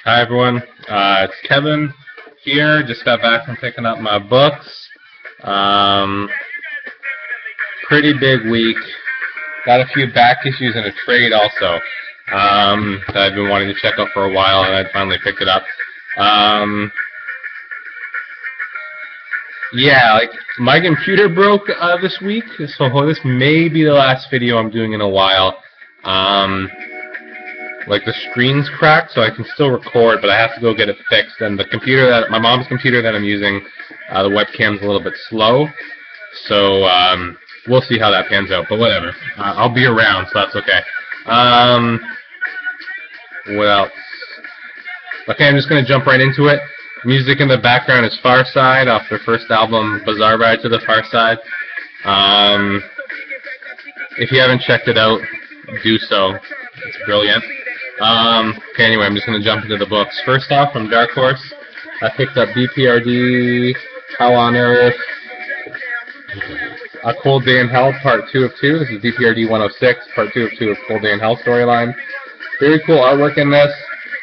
Hi everyone, it's Kevin here. Just got back from picking up my books. Pretty big week. Got a few back issues and a trade also that I've been wanting to check out for a while, and I finally picked it up. Yeah, like my computer broke this week, so this may be the last video I'm doing in a while. Like the screen's cracked, so I can still record, but I have to go get it fixed. And the computer that my mom's computer that I'm using, the webcam's a little bit slow, so we'll see how that pans out. But whatever, I'll be around, so that's okay. What else? Okay, I'm just gonna jump right into it. Music in the background is Far Side off their first album, Bizarre Ride to the Far Side. If you haven't checked it out, do so. It's brilliant. Okay, anyway, I'm just going to jump into the books. First off, from Dark Horse, I picked up BPRD, Hell on Earth, A Cold Day in Hell, Part 2 of 2. This is BPRD 106, Part 2 of 2 of Cold Day in Hell storyline. Very cool artwork in this.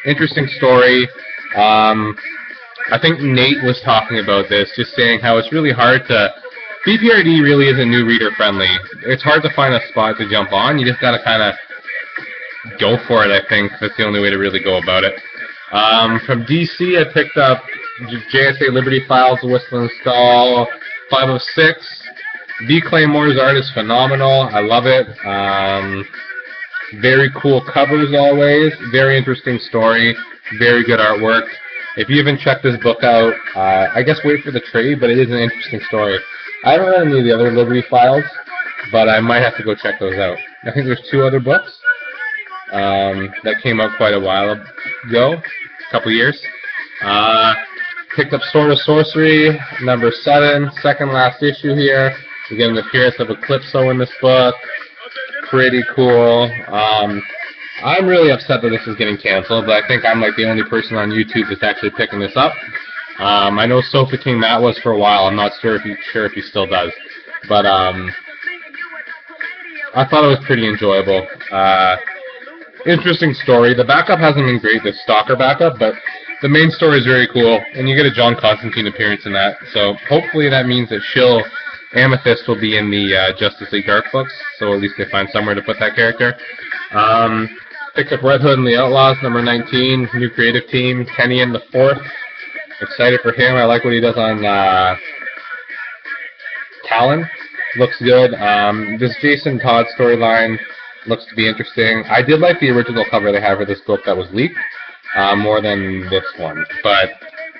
Interesting story. I think Nate was talking about this, just saying how it's really hard to... BPRD really isn't new reader friendly. It's hard to find a spot to jump on. You just got to kind of go for it, I think. That's the only way to really go about it. From DC, I picked up JSA Liberty Files, The Whistling Skull, 506. V. Claymore's art is phenomenal. I love it. Very cool covers always. Very interesting story. Very good artwork. If you haven't checked this book out, I guess wait for the trade, but it is an interesting story. I haven't read any of the other Liberty Files, but I might have to go check those out. I think there's 2 other books that came out quite a while ago, a couple years. Picked up Sword of Sorcery, number 7, second last issue here. We get an appearance of Eclipso in this book. Pretty cool. I'm really upset that this is getting canceled, but I think I'm like the only person on YouTube that's actually picking this up. I know Sofa King Matt was for a while. I'm not sure if he still does, but I thought it was pretty enjoyable. Interesting story. The backup hasn't been great, the Stalker backup, but the main story is very cool, and you get a John Constantine appearance in that. So hopefully that means that Shill Amethyst will be in the Justice League Dark books, so at least they find somewhere to put that character. Picked up Red Hood and the Outlaws, number 19, new creative team, Kenny the 4th. Excited for him. I like what he does on Talon. Looks good. This Jason Todd storyline looks to be interesting. I did like the original cover they have for this book that was leaked more than this one. But,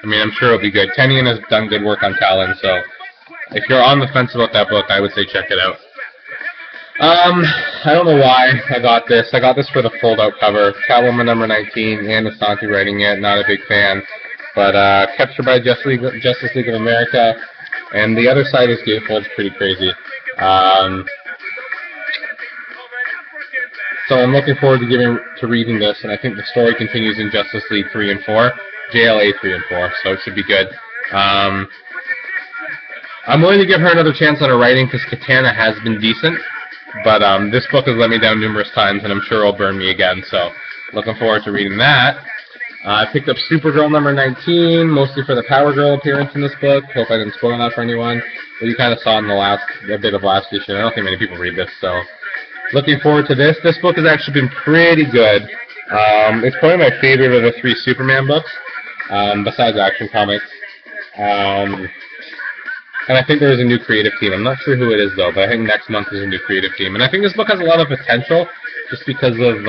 I mean, I'm sure it'll be good. Kenyon has done good work on Talon, so if you're on the fence about that book, I would say check it out. I don't know why I got this. I got this for the fold-out cover. Catwoman number 19, Ann Asante writing it. Not a big fan. But captured by Justice League of America, and the other side is gatefold's pretty crazy. So I'm looking forward to reading this, and I think the story continues in Justice League 3 and 4, JLA 3 and 4, so it should be good. I'm willing to give her another chance on her writing because Katana has been decent, but this book has let me down numerous times, and I'm sure it'll burn me again. So looking forward to reading that. I picked up Supergirl number 19, mostly for the Power Girl appearance in this book. Hope I didn't spoil that for anyone. But you kind of saw in a bit of last issue. I don't think many people read this, so looking forward to this. This book has actually been pretty good. It's probably my favorite of the 3 Superman books, besides Action Comics. And I think there is a new creative team. I'm not sure who it is, though, but I think next month is a new creative team. And I think this book has a lot of potential, just because of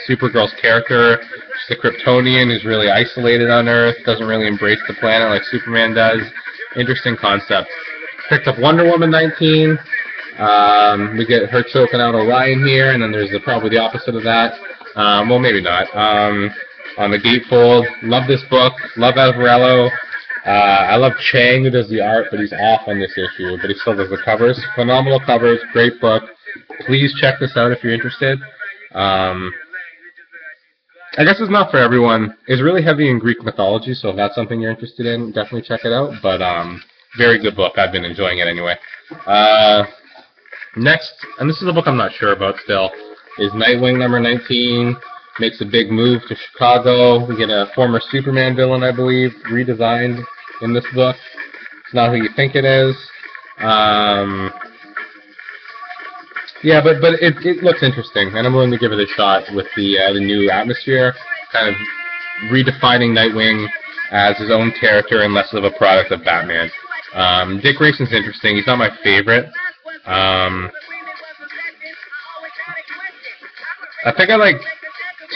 Supergirl's character. She's a Kryptonian who's really isolated on Earth, doesn't really embrace the planet like Superman does. Interesting concept. Picked up Wonder Woman 19. We get her choking out Orion here, and then there's probably the opposite of that. Well, maybe not. On the gatefold. Love this book. Love Avarello. I love Chang, who does the art, but he's off on this issue, but he still does the covers. Phenomenal covers. Great book. Please check this out if you're interested. I guess it's not for everyone. It's really heavy in Greek mythology, so if that's something you're interested in, definitely check it out. But very good book. I've been enjoying it anyway. Next, and this is a book I'm not sure about still, is Nightwing number 19. makes a big move to Chicago. We get a former Superman villain, I believe, redesigned in this book. It's not who you think it is. Yeah, but it looks interesting, and I'm willing to give it a shot with the new atmosphere, kind of redefining Nightwing as his own character and less of a product of Batman. Dick Grayson's interesting. He's not my favorite. I think I like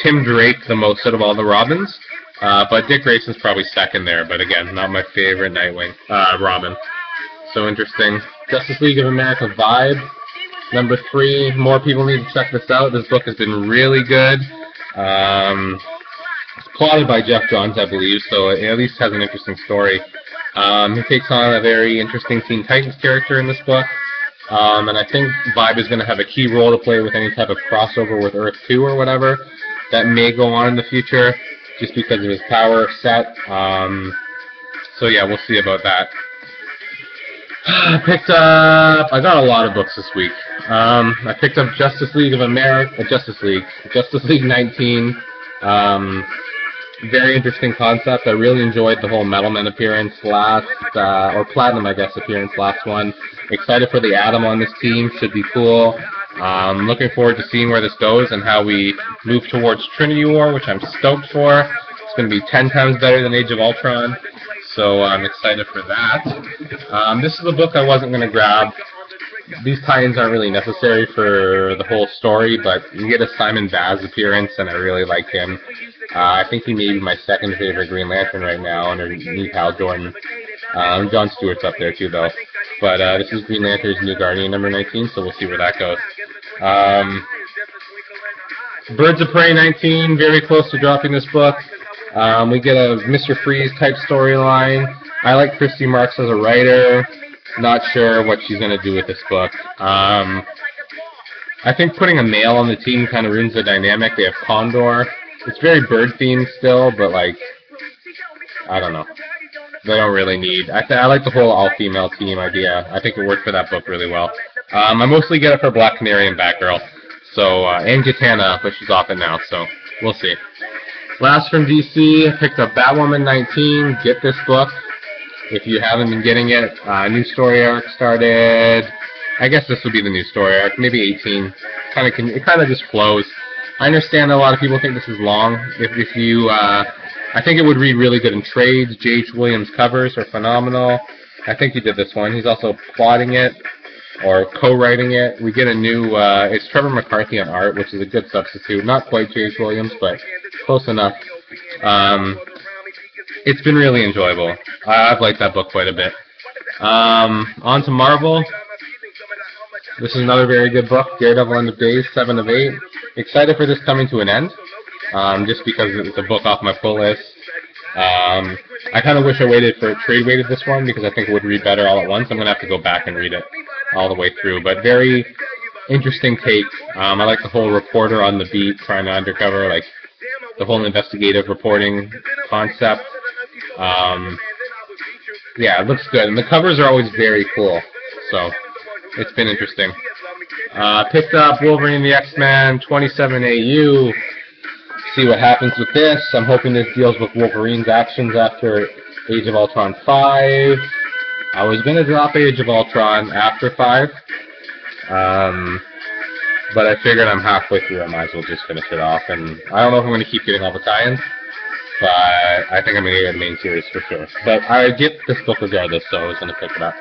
Tim Drake the most out of all the Robins, but Dick Grayson's probably second there. But again, not my favorite Nightwing Robin. So interesting. Justice League of America vibe. Number 3. More people need to check this out. This book has been really good. It's plotted by Jeff Johns, I believe, so it at least has an interesting story. He takes on a very interesting Teen Titans character in this book. And I think Vibe is going to have a key role to play with any type of crossover with Earth 2 or whatever that may go on in the future, just because of his power set. So yeah, we'll see about that. I got a lot of books this week. I picked up Justice League 19. Very interesting concept. I really enjoyed the whole Metal Men appearance or Platinum, I guess, appearance last one. Excited for the Atom on this team. Should be cool. Looking forward to seeing where this goes and how we move towards Trinity War, which I'm stoked for. It's going to be 10 times better than Age of Ultron. So I'm excited for that. This is a book I wasn't going to grab. These tie-ins aren't really necessary for the whole story, but you get a Simon Baz appearance, and I really like him. I think he may be my second favorite Green Lantern right now, underneath Hal Jordan. John Stewart's up there too, though. But this is Green Lantern's New Guardian number 19, so we'll see where that goes. Birds of Prey 19, very close to dropping this book. We get a Mr. Freeze type storyline. I like Christy Marks as a writer. Not sure what she's going to do with this book. I think putting a male on the team kind of ruins the dynamic. They have Condor. It's very bird themed still, but like, I don't know. They don't really need. I like the whole all-female team idea. I think it worked for that book really well. I mostly get it for Black Canary and Batgirl. So, and Katana, but she's off it now, so we'll see. Last from DC, I picked up Batwoman 19. Get this book if you haven't been getting it. New story arc started. I guess this would be the new story arc, maybe 18. It kind of just flows. I understand that a lot of people think this is long. If you, I think it would read really good in trades. J.H. Williams covers are phenomenal. I think he did this one. He's also plotting it or co-writing it. We get a new. It's Trevor McCarthy on art, which is a good substitute. Not quite J.H. Williams, but close enough. It's been really enjoyable. I've liked that book quite a bit. On to Marvel. This is another very good book, Daredevil End of Days, 7 of 8. Excited for this coming to an end, just because it's a book off my pull list. I kind of wish I trade weighted this one, because I think it would read better all at once. I'm going to have to go back and read it all the way through, but very interesting take. I like the whole reporter on the beat trying to undercover, like, the whole investigative reporting concept. Yeah, it looks good, and the covers are always very cool, so it's been interesting. Picked up Wolverine the X-Men 27 AU. See what happens with this. I'm hoping this deals with Wolverine's actions after Age of Ultron 5. I was going to drop Age of Ultron after 5, but I figured I'm halfway through. I might as well just finish it off. And I don't know if I'm going to keep getting all the tie-ins, but I think I'm going to get the main series for sure. But I get this book regardless, so I was going to pick it up.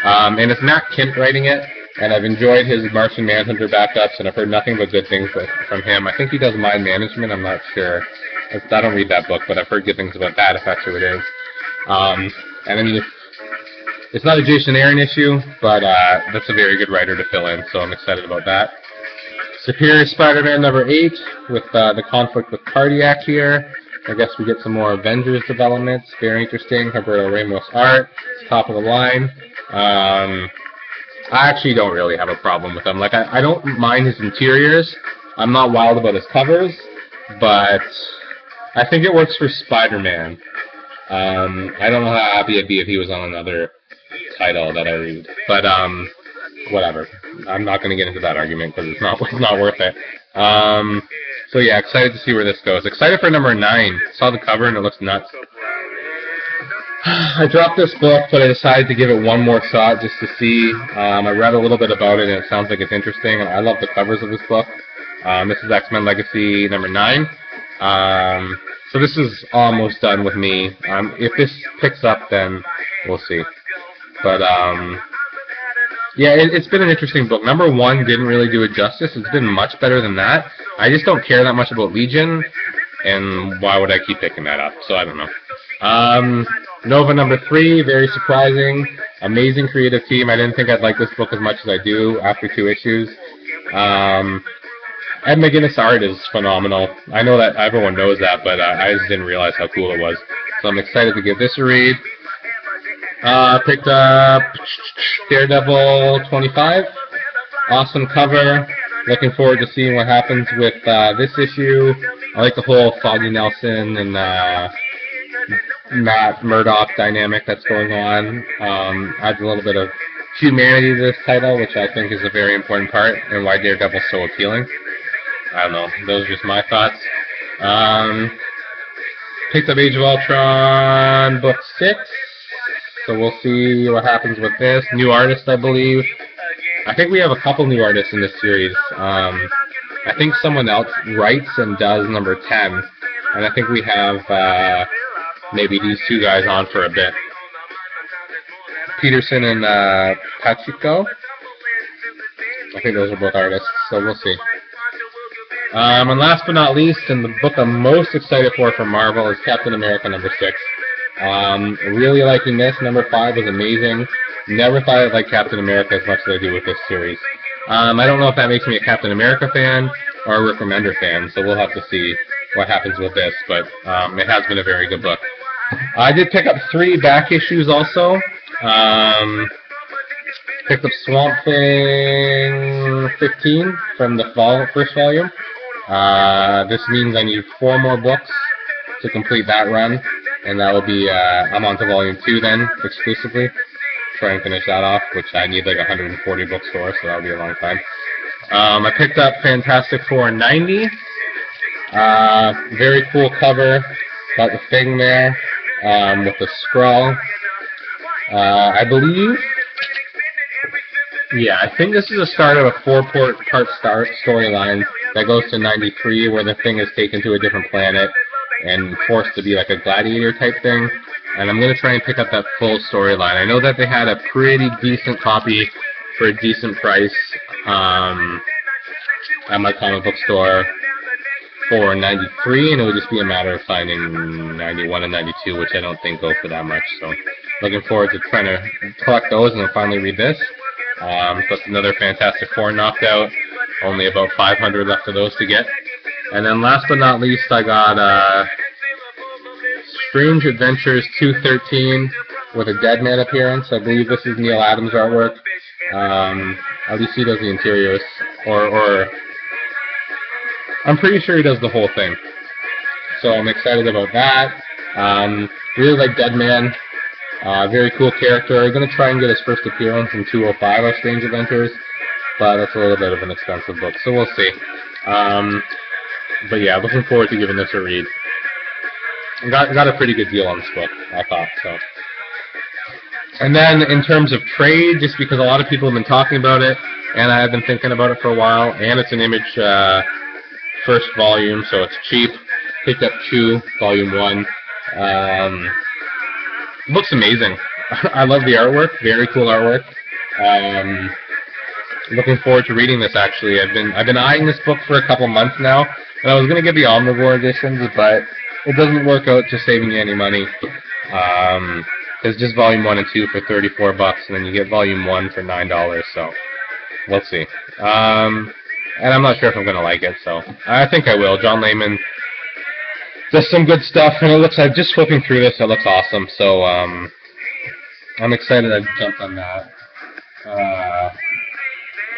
And it's Matt Kindt writing it, and I've enjoyed his Martian Manhunter backups, and I've heard nothing but good things from him. I think he does Mind Management, I'm not sure. I don't read that book, but I've heard good things about that, if that's who it is. And then it's not a Jason Aaron issue, but that's a very good writer to fill in, so I'm excited about that. Superior Spider-Man number 8, with the conflict with Cardiac here. I guess we get some more Avengers developments. Very interesting. Roberto Ramos art. It's top of the line. I actually don't really have a problem with them. Like, I don't mind his interiors. I'm not wild about his covers, but I think it works for Spider-Man. I don't know how happy I'd be if he was on another title that I read. But whatever. I'm not going to get into that argument because it's not worth it. So yeah, excited to see where this goes. Excited for number 9. Saw the cover and it looks nuts. I dropped this book, but I decided to give it one more shot just to see. I read a little bit about it, and it sounds like it's interesting. I love the covers of this book. This is X-Men Legacy number 9. So this is almost done with me. If this picks up, then we'll see. But yeah, it's been an interesting book. Number 1 didn't really do it justice. It's been much better than that. I just don't care that much about Legion, and why would I keep picking that up? So I don't know. Nova number 3, very surprising. Amazing creative team. I didn't think I'd like this book as much as I do after 2 issues. Ed McGuinness art is phenomenal. I know that everyone knows that, but I just didn't realize how cool it was. So I'm excited to give this a read. Picked up Daredevil 25. Awesome cover. Looking forward to seeing what happens with this issue. I like the whole Foggy Nelson and Matt Murdock dynamic that's going on. Adds a little bit of humanity to this title, which I think is a very important part, and why Daredevil's so appealing. I don't know. Those are just my thoughts. Picked up Age of Ultron book 6. So we'll see what happens with this. New artist, I believe. I think we have a couple new artists in this series. I think someone else writes and does number 10. And I think we have maybe these 2 guys on for a bit. Peterson and Pachico. I think those are both artists, so we'll see. And last but not least, and the book I'm most excited for from Marvel is Captain America number 6. Really liking this. Number 5 was amazing. Never thought I'd like Captain America as much as I do with this series. I don't know if that makes me a Captain America fan or a Rick Remender fan, so we'll have to see what happens with this, but it has been a very good book. I did pick up 3 back issues also. Picked up Swamp Thing 15 from the first volume. This means I need 4 more books to complete that run, and that will be, I'm on to volume 2 then, exclusively. Try and finish that off, which I need like 140 books for, so that'll be a long time. I picked up Fantastic Four 90. Very cool cover. Got the thing there with the scroll. I believe, yeah, I think this is the start of a 4-part storyline that goes to 93, where the Thing is taken to a different planet and forced to be like a gladiator type thing. And I'm going to try and pick up that full storyline. I know that they had a pretty decent copy for a decent price at my comic book store for 93, and it would just be a matter of finding 91 and 92, which I don't think go for that much. So looking forward to trying to collect those and then finally read this. Plus another Fantastic Four knocked out. Only about 500 left of those to get. And then last but not least, I got Strange Adventures 213 with a Deadman appearance. I believe this is Neil Adams' artwork. At least he does the interiors. Or I'm pretty sure he does the whole thing. So I'm excited about that. Really like Deadman. Very cool character. I'm going to try and get his first appearance in 205 of Strange Adventures, but that's a little bit of an expensive book, so we'll see. But yeah, looking forward to giving this a read. Got a pretty good deal on this book, I thought. So. And then in terms of trade, just because a lot of people have been talking about it, and I have been thinking about it for a while, and it's an Image first volume, so it's cheap. Picked up Chew, Volume 1. Looks amazing. I love the artwork. Very cool artwork. Looking forward to reading this. Actually, I've been eyeing this book for a couple months now, and I was gonna get the Omnivore editions, but it doesn't work out to saving you any money. It's just Volume 1 and 2 for $34, and then you get Volume 1 for $9. So we'll see. And I'm not sure if I'm gonna like it. So I think I will. John Layman does some good stuff, and it looks like, just flipping through this, it looks awesome. So I'm excited I jumped on that.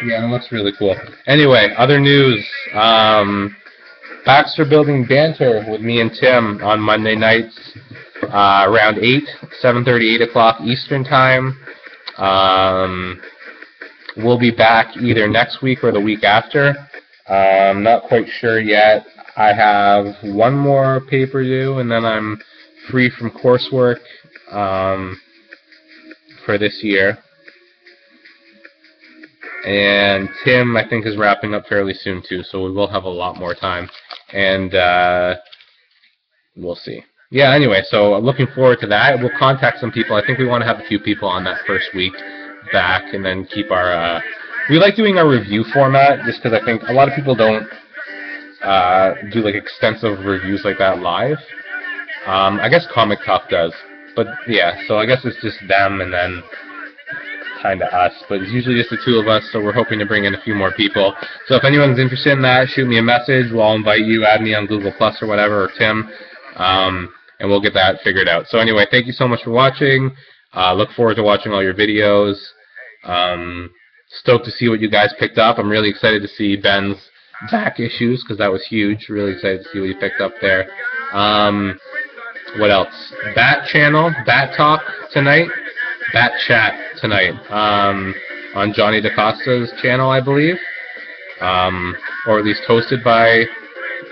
Yeah, it looks really cool. Anyway, other news. Baxter Building Banter with me and Tim on Monday nights around 8, 7:30, 8 o'clock Eastern Time. We'll be back either next week or the week after. I'm not quite sure yet. I have one more paper due, and then I'm free from coursework for this year. And Tim, I think, is wrapping up fairly soon too, so we will have a lot more time. And we'll see. Yeah, anyway, so I'm looking forward to that. We'll contact some people. I think we want to have a few people on that first week back, and then keep our... we like doing our review format, just because I think a lot of people don't do like extensive reviews like that live. I guess Comic Talk does. But yeah, so I guess it's just them and then kind of us. But it's usually just the two of us, so we're hoping to bring in a few more people. So if anyone's interested in that, shoot me a message. I'll invite you, add me on Google Plus or whatever, or Tim. And we'll get that figured out. So anyway, thank you so much for watching. Look forward to watching all your videos. Stoked to see what you guys picked up. I'm really excited to see Ben's back issues, because that was huge. Really excited to see what he picked up there. What else? Bat Channel, Bat Talk tonight. Bat Chat tonight. On Johnny DaCosta's channel, I believe. Or at least hosted by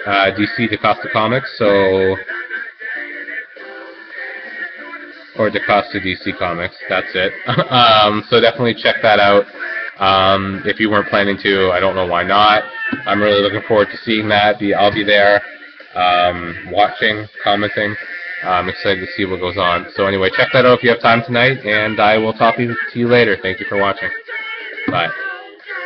DC DaCosta Comics. So... or DaCosta DC Comics, that's it. So definitely check that out. If you weren't planning to, I don't know why not. I'm really looking forward to seeing that. I'll be there, watching, commenting. I'm excited to see what goes on. So anyway, check that out if you have time tonight, and I will talk to you later. Thank you for watching. Bye.